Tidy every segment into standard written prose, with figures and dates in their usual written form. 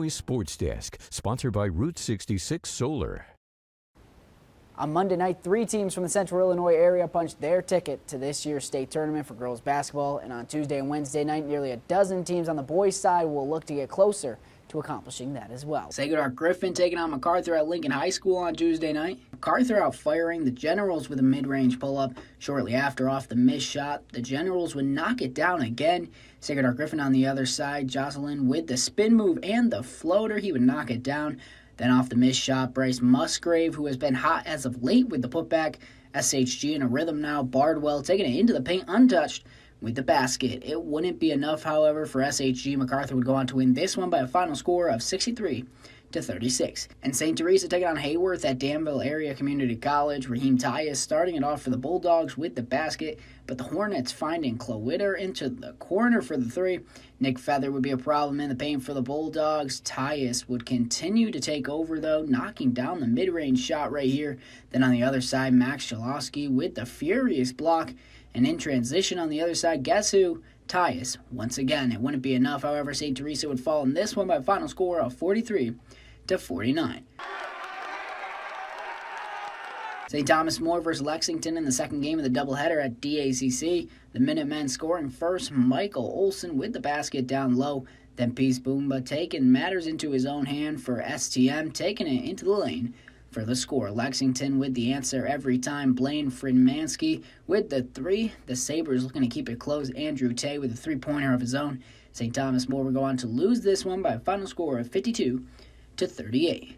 Illinois Sports Desk, sponsored by Route 66 Solar. On Monday night, 3 teams from the Central Illinois area punched their ticket to this year's state tournament for girls basketball. And on Tuesday and Wednesday night, nearly a dozen teams on the boys' side will look to get closer to accomplishing that as well. Sacred Heart Griffin taking on MacArthur at Lincoln High School on Tuesday night. MacArthur out firing the Generals with a mid-range pull-up. Shortly after, off the missed shot, the Generals would knock it down again. Sacred Heart Griffin on the other side, Jocelyn with the spin move and the floater, he would knock it down. Then off the missed shot, Bryce Musgrave, who has been hot as of late with the putback. SHG in a rhythm now. Bardwell taking it into the paint untouched with the basket. It wouldn't be enough, however, for SHG. MacArthur would go on to win this one by a final score of 63-36. And St. Teresa taking on Hayworth at Danville Area Community College. Raheem Tyus starting it off for the Bulldogs with the basket, but the Hornets finding Clowitter into the corner for the 3. Nick Feather would be a problem in the paint for the Bulldogs. Tyus would continue to take over, though, knocking down the mid-range shot right here. Then on the other side, Max Chalosky with the furious block. And in transition on the other side, guess who? Tyus. Once again, it wouldn't be enough. However, St. Teresa would fall in this one by a final score of 43-49. St. Thomas More versus Lexington in the second game of the doubleheader at DACC. The Minutemen scoring first. Michael Olson with the basket down low. Then Peace Boomba taking matters into his own hand for STM, taking it into the lane for the score. Lexington with the answer every time. Blaine Fridmansky with the 3. The Sabres looking to keep it close. Andrew Tay with a 3-pointer of his own. St. Thomas More will go on to lose this one by a final score of 52-38.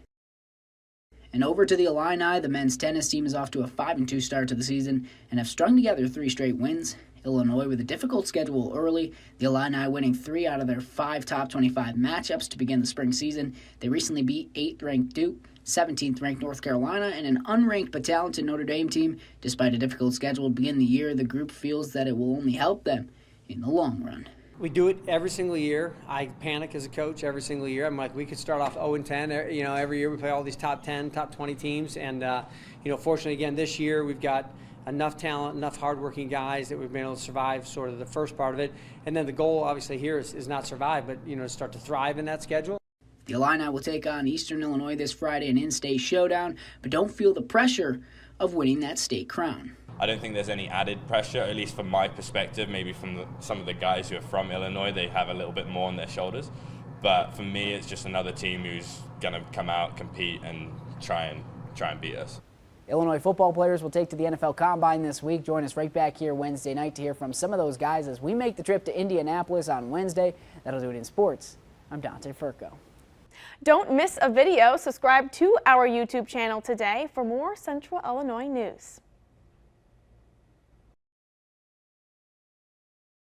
And over to the Illini, the men's tennis team is off to a 5-2 start to the season and have strung together 3 straight wins. Illinois with a difficult schedule early. The Illini winning 3 out of their 5 top 25 matchups to begin the spring season. They recently beat 8th-ranked Duke, 17th-ranked North Carolina, and an unranked but talented Notre Dame team. Despite a difficult schedule to begin the year, the group feels that it will only help them in the long run. We do it every single year. I panic as a coach every single year. I'm like, we could start off 0-10. Every year we play all these top 10, top 20 teams. And, fortunately, again, this year we've got enough talent, enough hardworking guys that we've been able to survive sort of the first part of it. And then the goal, obviously, here is not survive, but, start to thrive in that schedule. The Illini will take on Eastern Illinois this Friday in in-state showdown, but don't feel the pressure of winning that state crown. I don't think there's any added pressure, at least from my perspective. Maybe from some of the guys who are from Illinois, they have a little bit more on their shoulders. But for me, it's just another team who's going to come out, compete, and try and beat us. Illinois football players will take to the NFL Combine this week. Join us right back here Wednesday night to hear from some of those guys as we make the trip to Indianapolis on Wednesday. That'll do it in sports. I'm Dante Furco. Don't miss a video. Subscribe to our YouTube channel today for more Central Illinois news.